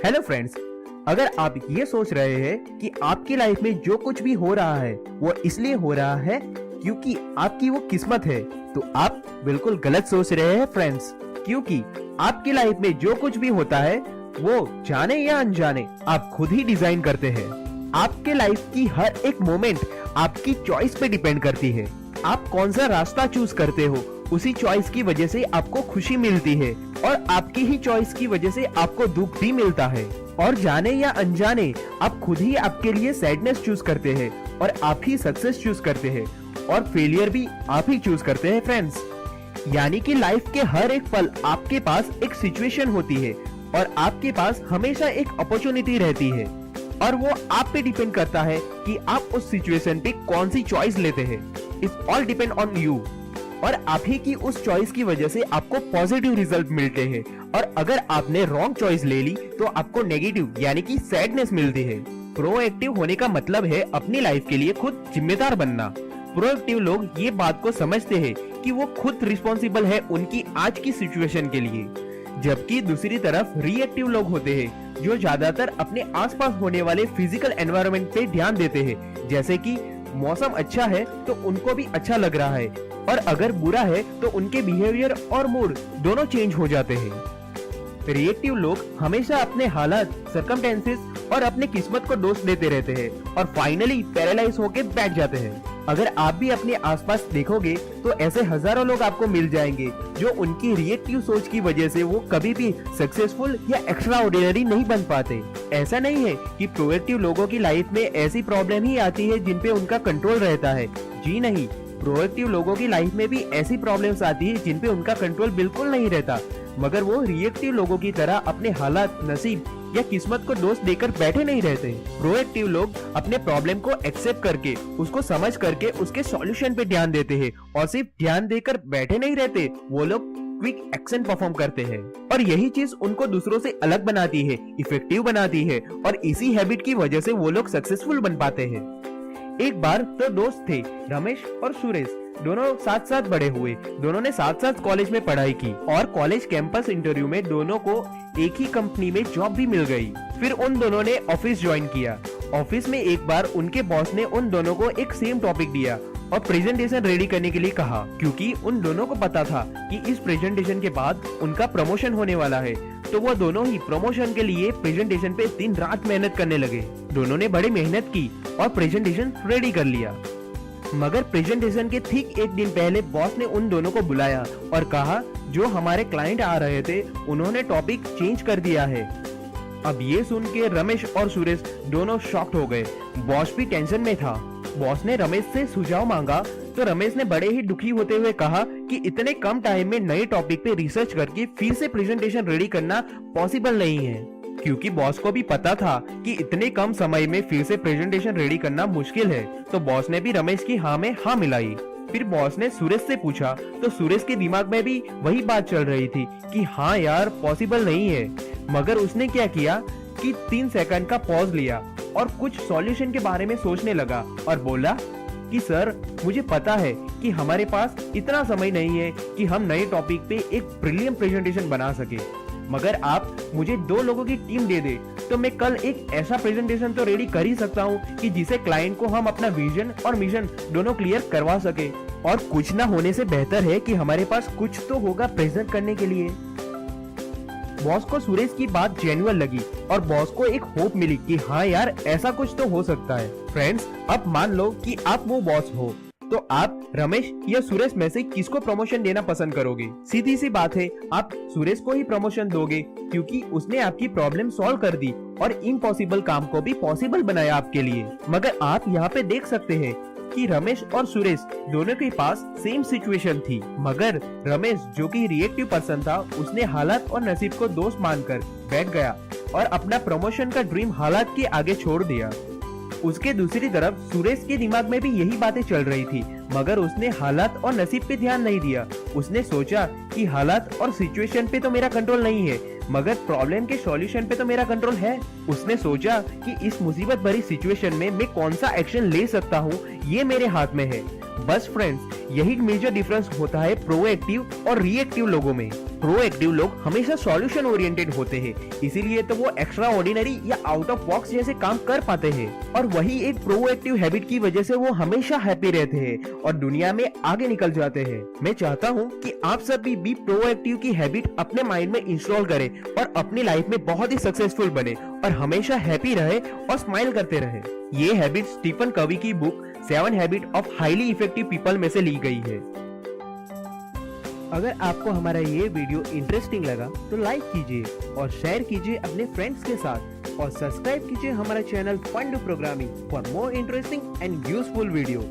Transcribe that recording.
Hello friends, अगर आप ये सोच रहे हैं कि आपकी लाइफ में जो कुछ भी हो रहा है वो इसलिए हो रहा है क्योंकि आपकी वो किस्मत है, तो आप बिल्कुल गलत सोच रहे हैं फ्रेंड्स। क्योंकि आपकी लाइफ में जो कुछ भी होता है वो जाने या अनजाने आप खुद ही डिजाइन करते हैं। आपके लाइफ की हर एक मोमेंट आपकी चॉइस पे डिपेंड करती है। आप कौन सा रास्ता चूज करते हो, उसी चॉइस की वजह से आपको खुशी मिलती है और आपकी ही चॉइस की वजह से आपको दुख भी मिलता है। और जाने या अनजाने आप खुद ही आपके लिए सैडनेस चूज करते हैं और आप ही सक्सेस चूज करते हैं और फेलियर भी आप ही चूज करते हैं फ्रेंड्स। यानी कि लाइफ के हर एक पल आपके पास एक सिचुएशन होती है और आपके पास हमेशा एक अपॉर्चुनिटी रहती है और वो आप पे डिपेंड करता है कि आप उस सिचुएशन पे कौन सी चॉइस लेते हैं। It's all depend on you और आप ही की उस चॉइस की वजह से आपको पॉजिटिव रिजल्ट मिलते हैं और अगर आपने रॉन्ग चॉइस ले ली तो आपको नेगेटिव यानी कि सैडनेस मिलती है। प्रोएक्टिव होने का मतलब है अपनी लाइफ के लिए खुद जिम्मेदार बनना। प्रोएक्टिव लोग ये बात को समझते हैं कि वो खुद रिस्पॉन्सिबल है उनकी आज की सिचुएशन के लिए, जबकि दूसरी तरफ रिएक्टिव लोग होते हैं जो ज्यादातर अपने आसपास होने वाले फिजिकल एनवायरनमेंट पे ध्यान देते हैं। जैसे कि मौसम अच्छा है तो उनको भी अच्छा लग रहा है और अगर बुरा है तो उनके बिहेवियर और मूड दोनों चेंज हो जाते हैं। रिएक्टिव लोग हमेशा अपने हालात, सर्कमस्टेंसेस और अपने किस्मत को दोष देते रहते हैं और फाइनली पैरालाइज होकर बैठ जाते हैं। अगर आप भी अपने आसपास देखोगे तो ऐसे हजारों लोग आपको मिल जाएंगे जो उनकी रिएक्टिव सोच की वजह से वो कभी भी सक्सेसफुल या एक्स्ट्राऑर्डिनरी नहीं बन पाते। ऐसा नहीं है कि प्रोएक्टिव लोगों की लाइफ में ऐसी प्रॉब्लम ही आती है जिन पे उनका कंट्रोल रहता है। जी नहीं, प्रोएक्टिव लोगों की लाइफ में भी ऐसी प्रॉब्लम्स आती है जिन पे उनका कंट्रोल बिल्कुल नहीं रहता, मगर वो रिएक्टिव लोगों की तरह अपने हालात, नसीब या किस्मत को दोष देकर बैठे नहीं रहते। प्रोएक्टिव लोग अपने प्रॉब्लम को एक्सेप्ट करके, उसको समझ करके उसके सॉल्यूशन पे ध्यान देते हैं और सिर्फ ध्यान देकर बैठे नहीं रहते, वो लोग क्विक एक्शन परफॉर्म करते हैं और यही चीज उनको दूसरों से अलग बनाती है, इफेक्टिव बनाती है और इसी हैबिट की वजह से वो लोग सक्सेसफुल बन पाते हैं। एक बार तो दोस्त थे रमेश और सुरेश, दोनों साथ साथ बड़े हुए। दोनों ने साथ साथ कॉलेज में पढ़ाई की और कॉलेज कैंपस इंटरव्यू में दोनों को एक ही कंपनी में जॉब भी मिल गई। फिर उन दोनों ने ऑफिस ज्वाइन किया। ऑफिस में एक बार उनके बॉस ने उन दोनों को एक सेम टॉपिक दिया और प्रेजेंटेशन रेडी करने के लिए कहा, क्योंकि उन दोनों को पता था कि इस प्रेजेंटेशन के बाद उनका प्रमोशन होने वाला है। तो वो दोनों ही प्रमोशन के लिए प्रेजेंटेशन पे दिन रात मेहनत करने लगे। दोनों ने बड़ी मेहनत की और प्रेजेंटेशन रेडी कर लिया। मगर प्रेजेंटेशन के ठीक एक दिन पहले बॉस ने उन दोनों को बुलाया और कहा, जो हमारे क्लाइंट आ रहे थे उन्होंने टॉपिक चेंज कर दिया है। अब ये सुन के रमेश और सुरेश दोनों शॉक्ड हो गए। बॉस भी टेंशन में था। बॉस ने रमेश से सुझाव मांगा तो रमेश ने बड़े ही दुखी होते हुए कहा कि इतने कम टाइम में नए टॉपिक पे रिसर्च करके फिर से प्रेजेंटेशन रेडी करना पॉसिबल नहीं है, क्योंकि बॉस को भी पता था कि इतने कम समय में फिर से प्रेजेंटेशन रेडी करना मुश्किल है। तो बॉस ने भी रमेश की हाँ में हाँ मिलाई। फिर बॉस ने सुरेश से पूछा तो सुरेश के दिमाग में भी वही बात चल रही थी कि हाँ यार पॉसिबल नहीं है। मगर उसने क्या किया कि 3 सेकंड का पॉज लिया और कुछ सॉल्यूशन के बारे में सोचने लगा और बोला कि सर, मुझे पता है कि हमारे पास इतना समय नहीं है कि हम नए टॉपिक पे एक ब्रिलियंट प्रेजेंटेशन बना सके, मगर आप मुझे 2 लोगों की टीम दे दे तो मैं कल एक ऐसा प्रेजेंटेशन तो रेडी कर ही सकता हूँ कि जिसे क्लाइंट को हम अपना विजन और मिशन दोनों क्लियर करवा सके। और कुछ ना होने से बेहतर है कि हमारे पास कुछ तो होगा प्रेजेंट करने के लिए। बॉस को सुरेश की बात जेन्युइन लगी और बॉस को एक होप मिली कि हाँ यार ऐसा कुछ तो हो सकता है। फ्रेंड्स, अब मान लो कि आप वो बॉस हो, तो आप रमेश या सुरेश में से किसको प्रमोशन देना पसंद करोगे? सीधी सी बात है, आप सुरेश को ही प्रमोशन दोगे क्योंकि उसने आपकी प्रॉब्लम सॉल्व कर दी और इम्पॉसिबल काम को भी पॉसिबल बनाया आपके लिए। मगर आप यहाँ पे देख सकते हैं कि रमेश और सुरेश दोनों के पास सेम सिचुएशन थी, मगर रमेश जो कि रिएक्टिव पर्सन था उसने हालात और नसीब को दोस्त मानकर बैठ गया और अपना प्रमोशन का ड्रीम हालात के आगे छोड़ दिया। उसके दूसरी तरफ सुरेश के दिमाग में भी यही बातें चल रही थी, मगर उसने हालात और नसीब पे ध्यान नहीं दिया। उसने सोचा कि हालात और सिचुएशन पे तो मेरा कंट्रोल नहीं है, मगर प्रॉब्लम के सॉल्यूशन पे तो मेरा कंट्रोल है। उसने सोचा कि इस मुसीबत भरी सिचुएशन में मैं कौन सा एक्शन ले सकता हूँ, ये मेरे हाथ में है। बस फ्रेंड्स, यही मेजर डिफरेंस होता है प्रोएक्टिव और रिएक्टिव लोगों में। प्रोएक्टिव लोग हमेशा सॉल्यूशन ओरिएंटेड होते हैं, इसीलिए तो वो एक्स्ट्रा ऑर्डिनरी या आउट ऑफ बॉक्स जैसे काम कर पाते हैं। और वही एक प्रोएक्टिव हैबिट की वजह से वो हमेशा हैप्पी रहते हैं और दुनिया में आगे निकल जाते हैं। मैं चाहता हूँ कि आप सभी भी प्रोएक्टिव की हैबिट अपने माइंड में इंस्टॉल करें और अपनी लाइफ में बहुत ही सक्सेसफुल बने और हमेशा हैप्पी रहे और स्माइल करते रहे। ये हैबिट स्टीफन कवी की book 7 habit of highly effective people में से ली गई है। अगर आपको हमारा ये वीडियो इंटरेस्टिंग लगा तो लाइक कीजिए और शेयर कीजिए अपने फ्रेंड्स के साथ और सब्सक्राइब कीजिए हमारा channel fun to programming for more interesting and useful video.